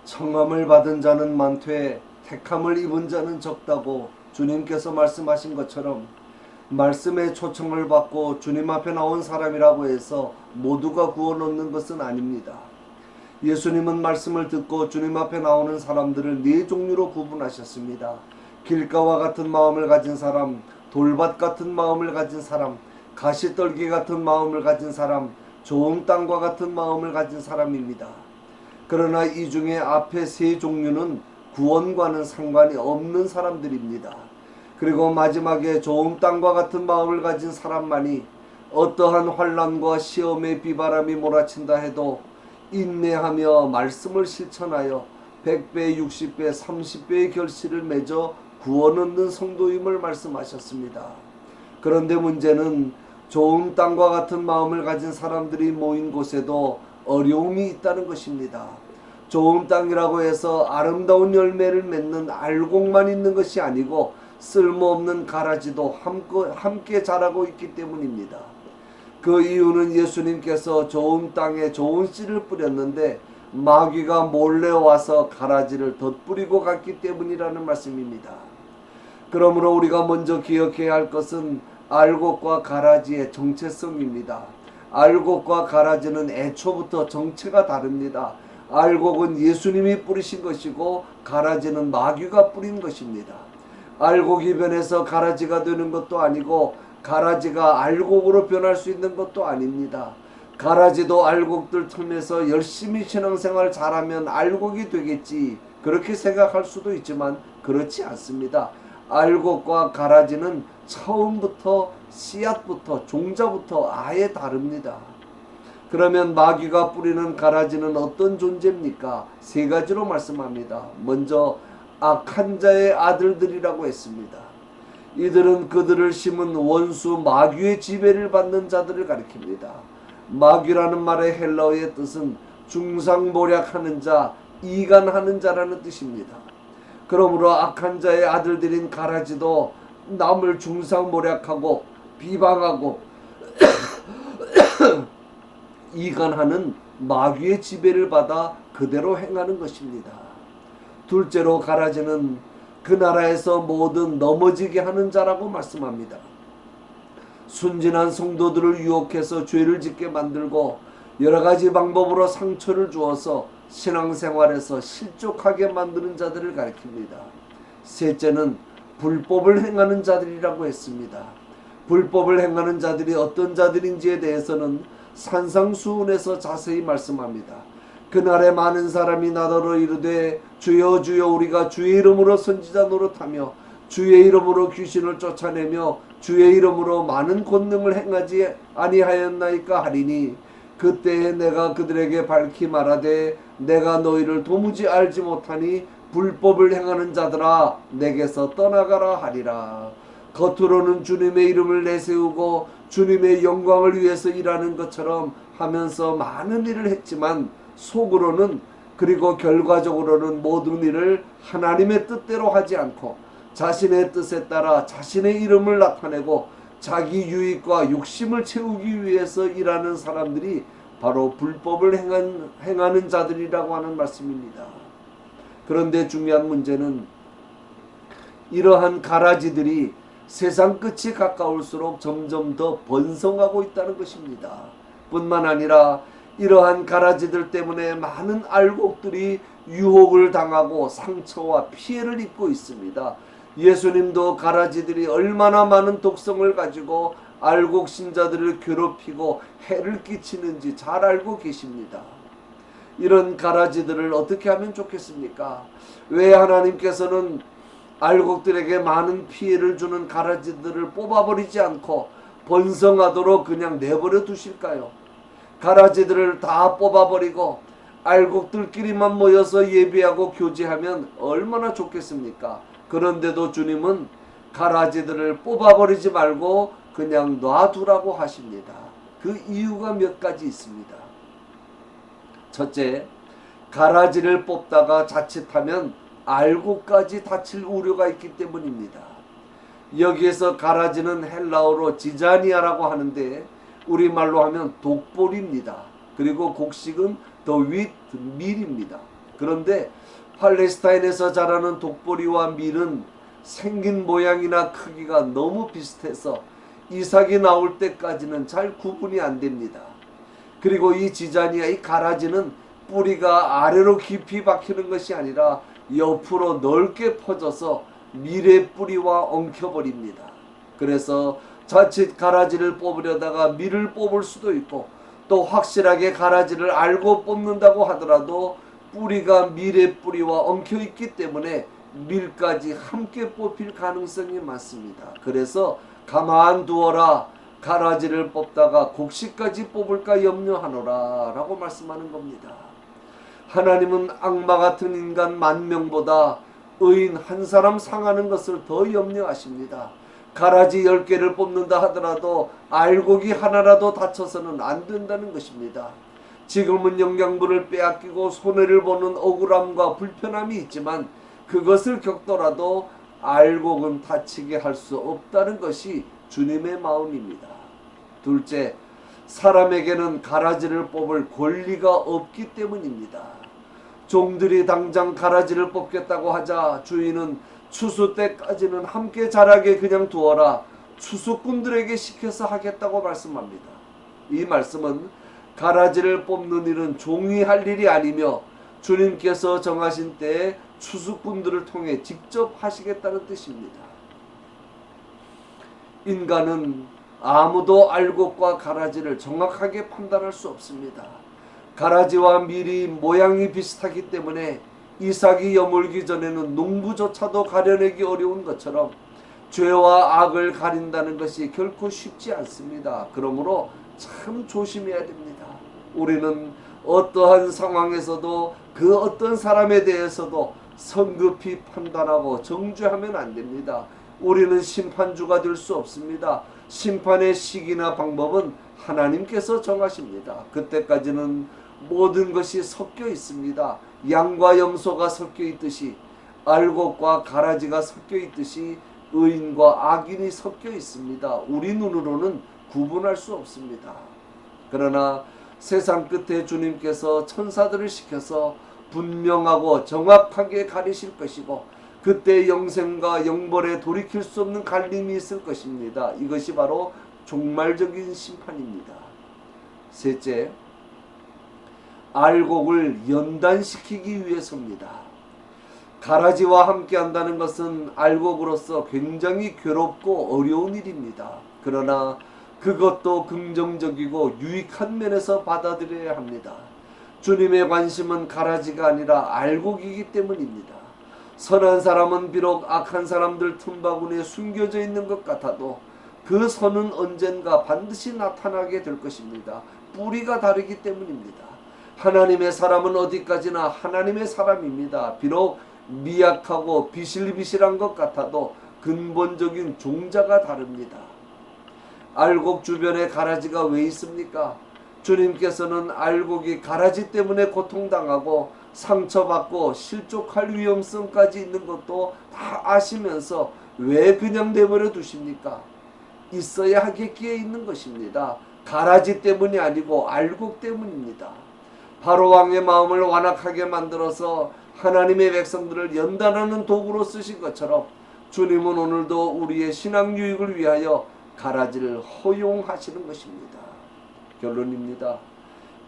청함을 받은 자는 많되 택함을 입은 자는 적다고 주님께서 말씀하신 것처럼 말씀의 초청을 받고 주님 앞에 나온 사람이라고 해서 모두가 구원 얻는 것은 아닙니다. 예수님은 말씀을 듣고 주님 앞에 나오는 사람들을 네 종류로 구분하셨습니다. 길가와 같은 마음을 가진 사람, 돌밭 같은 마음을 가진 사람, 가시떨기 같은 마음을 가진 사람, 좋은 땅과 같은 마음을 가진 사람입니다. 그러나 이 중에 앞에 세 종류는 구원과는 상관이 없는 사람들입니다. 그리고 마지막에 좋은 땅과 같은 마음을 가진 사람만이 어떠한 환난과 시험의 비바람이 몰아친다 해도 인내하며 말씀을 실천하여 100배, 60배, 30배의 결실을 맺어 구원 얻는 성도임을 말씀하셨습니다. 그런데 문제는 좋은 땅과 같은 마음을 가진 사람들이 모인 곳에도 어려움이 있다는 것입니다. 좋은 땅이라고 해서 아름다운 열매를 맺는 알곡만 있는 것이 아니고 쓸모없는 가라지도 함께 자라고 있기 때문입니다. 그 이유는 예수님께서 좋은 땅에 좋은 씨를 뿌렸는데 마귀가 몰래 와서 가라지를 덧뿌리고 갔기 때문이라는 말씀입니다. 그러므로 우리가 먼저 기억해야 할 것은 알곡과 가라지의 정체성입니다. 알곡과 가라지는 애초부터 정체가 다릅니다. 알곡은 예수님이 뿌리신 것이고 가라지는 마귀가 뿌린 것입니다. 알곡이 변해서 가라지가 되는 것도 아니고 가라지가 알곡으로 변할 수 있는 것도 아닙니다. 가라지도 알곡들 틈에서 열심히 신앙생활 잘하면 알곡이 되겠지 그렇게 생각할 수도 있지만 그렇지 않습니다. 알곡과 가라지는 처음부터 씨앗부터 종자부터 아예 다릅니다. 그러면 마귀가 뿌리는 가라지는 어떤 존재입니까? 세 가지로 말씀합니다. 먼저 악한 자의 아들들이라고 했습니다. 이들은 그들을 심은 원수 마귀의 지배를 받는 자들을 가리킵니다. 마귀라는 말의 헬라어의 뜻은 중상모략하는 자, 이간하는 자라는 뜻입니다. 그러므로 악한 자의 아들들인 가라지도 남을 중상모략하고 비방하고 이간하는 마귀의 지배를 받아 그대로 행하는 것입니다. 둘째로 가라지는 그 나라에서 모든 넘어지게 하는 자라고 말씀합니다. 순진한 성도들을 유혹해서 죄를 짓게 만들고 여러 가지 방법으로 상처를 주어서 신앙생활에서 실족하게 만드는 자들을 가리킵니다. 셋째는 불법을 행하는 자들이라고 했습니다. 불법을 행하는 자들이 어떤 자들인지에 대해서는 산상수훈에서 자세히 말씀합니다. 그날에 많은 사람이 나더러 이르되 주여 주여 우리가 주의 이름으로 선지자 노릇하며 주의 이름으로 귀신을 쫓아내며 주의 이름으로 많은 권능을 행하지 아니하였나이까 하리니 그때에 내가 그들에게 밝히 말하되 내가 너희를 도무지 알지 못하니 불법을 행하는 자들아 내게서 떠나가라 하리라. 겉으로는 주님의 이름을 내세우고 주님의 영광을 위해서 일하는 것처럼 하면서 많은 일을 했지만 속으로는 그리고 결과적으로는 모든 일을 하나님의 뜻대로 하지 않고 자신의 뜻에 따라 자신의 이름을 나타내고 자기 유익과 욕심을 채우기 위해서 일하는 사람들이 바로 불법을 행하는 자들이라고 하는 말씀입니다. 그런데 중요한 문제는 이러한 가라지들이 세상 끝이 가까울수록 점점 더 번성하고 있다는 것입니다. 뿐만 아니라 이러한 가라지들 때문에 많은 알곡들이 유혹을 당하고 상처와 피해를 입고 있습니다. 예수님도 가라지들이 얼마나 많은 독성을 가지고 알곡 신자들을 괴롭히고 해를 끼치는지 잘 알고 계십니다. 이런 가라지들을 어떻게 하면 좋겠습니까? 왜 하나님께서는 알곡들에게 많은 피해를 주는 가라지들을 뽑아버리지 않고 번성하도록 그냥 내버려 두실까요? 가라지들을 다 뽑아버리고 알곡들끼리만 모여서 예배하고 교제하면 얼마나 좋겠습니까? 그런데도 주님은 가라지들을 뽑아버리지 말고 그냥 놔두라고 하십니다. 그 이유가 몇 가지 있습니다. 첫째, 가라지를 뽑다가 자칫하면 알곡까지 다칠 우려가 있기 때문입니다. 여기에서 가라지는 헬라어로 지자니아라고 하는데 우리말로 하면 독볼입니다. 그리고 곡식은 더 윗 밀입니다. 그런데 팔레스타인에서 자라는 독보리와 밀은 생긴 모양이나 크기가 너무 비슷해서 이삭이 나올 때까지는 잘 구분이 안 됩니다. 그리고 이 지자니아, 이 가라지는 뿌리가 아래로 깊이 박히는 것이 아니라 옆으로 넓게 퍼져서 밀의 뿌리와 엉켜버립니다. 그래서 자칫 가라지를 뽑으려다가 밀을 뽑을 수도 있고, 또 확실하게 가라지를 알고 뽑는다고 하더라도 뿌리가 밀의 뿌리와 엉켜 있기 때문에 밀까지 함께 뽑힐 가능성이 많습니다. 그래서 가만두어라, 가라지를 뽑다가 곡식까지 뽑을까 염려하노라 라고 말씀하는 겁니다. 하나님은 악마 같은 인간 10,000명보다 의인 한 사람 상하는 것을 더 염려하십니다. 가라지 10개를 뽑는다 하더라도 알곡이 하나라도 다쳐서는 안 된다는 것입니다. 지금은 영양분을 빼앗기고 손해를 보는 억울함과 불편함이 있지만 그것을 겪더라도 알곡은 다치게 할 수 없다는 것이 주님의 마음입니다. 둘째, 사람에게는 가라지를 뽑을 권리가 없기 때문입니다. 종들이 당장 가라지를 뽑겠다고 하자 주인은 추수 때까지는 함께 자라게 그냥 두어라, 추수꾼들에게 시켜서 하겠다고 말씀합니다. 이 말씀은 가라지를 뽑는 일은 종이 할 일이 아니며 주님께서 정하신 때에 추수꾼들을 통해 직접 하시겠다는 뜻입니다. 인간은 아무도 알곡과 가라지를 정확하게 판단할 수 없습니다. 가라지와 밀이 모양이 비슷하기 때문에 이삭이 여물기 전에는 농부조차도 가려내기 어려운 것처럼 죄와 악을 가린다는 것이 결코 쉽지 않습니다. 그러므로 참 조심해야 됩니다. 우리는 어떠한 상황에서도 그 어떤 사람에 대해서도 성급히 판단하고 정죄하면 안 됩니다. 우리는 심판주가 될 수 없습니다. 심판의 시기나 방법은 하나님께서 정하십니다. 그때까지는 모든 것이 섞여 있습니다. 양과 염소가 섞여 있듯이, 알곡과 가라지가 섞여 있듯이 의인과 악인이 섞여 있습니다. 우리 눈으로는 구분할 수 없습니다. 그러나 세상 끝에 주님께서 천사들을 시켜서 분명하고 정확하게 가리실 것이고, 그때 영생과 영벌에 돌이킬 수 없는 갈림이 있을 것입니다. 이것이 바로 종말적인 심판입니다. 셋째, 알곡을 연단시키기 위해서입니다. 가라지와 함께 한다는 것은 알곡으로서 굉장히 괴롭고 어려운 일입니다. 그러나 그것도 긍정적이고 유익한 면에서 받아들여야 합니다. 주님의 관심은 가라지가 아니라 알곡이기 때문입니다. 선한 사람은 비록 악한 사람들 틈바구니에 숨겨져 있는 것 같아도 그 선은 언젠가 반드시 나타나게 될 것입니다. 뿌리가 다르기 때문입니다. 하나님의 사람은 어디까지나 하나님의 사람입니다. 비록 미약하고 비실비실한 것 같아도 근본적인 종자가 다릅니다. 알곡 주변에 가라지가 왜 있습니까? 주님께서는 알곡이 가라지 때문에 고통당하고 상처받고 실족할 위험성까지 있는 것도 다 아시면서 왜 그냥 내버려 두십니까? 있어야 하겠기에 있는 것입니다. 가라지 때문이 아니고 알곡 때문입니다. 바로왕의 마음을 완악하게 만들어서 하나님의 백성들을 연단하는 도구로 쓰신 것처럼 주님은 오늘도 우리의 신앙 유익을 위하여 가라지를 허용하시는 것입니다. 결론입니다.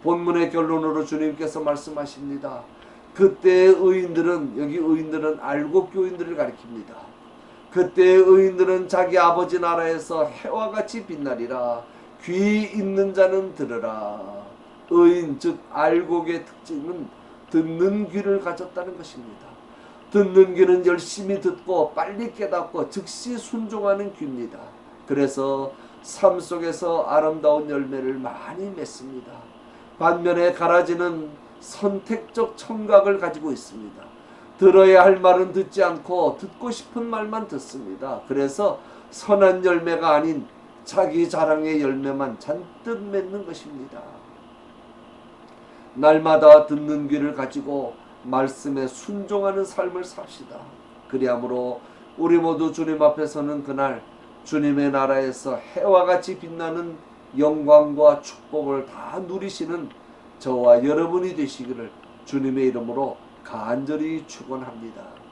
본문의 결론으로 주님께서 말씀하십니다. 그때의 의인들은, 여기 의인들은 알곡 교인들을 가리킵니다. 그때의 의인들은 자기 아버지 나라에서 해와 같이 빛나리라. 귀 있는 자는 들으라. 의인, 즉 알곡의 특징은 듣는 귀를 가졌다는 것입니다. 듣는 귀는 열심히 듣고 빨리 깨닫고 즉시 순종하는 귀입니다. 그래서 삶 속에서 아름다운 열매를 많이 맺습니다. 반면에 가라지는 선택적 청각을 가지고 있습니다. 들어야 할 말은 듣지 않고 듣고 싶은 말만 듣습니다. 그래서 선한 열매가 아닌 자기 자랑의 열매만 잔뜩 맺는 것입니다. 날마다 듣는 귀를 가지고 말씀에 순종하는 삶을 삽시다. 그리하므로 우리 모두 주님 앞에 서는 그날 주님의 나라에서 해와 같이 빛나는 영광과 축복을 다 누리시는 저와 여러분이 되시기를 주님의 이름으로 간절히 축원합니다.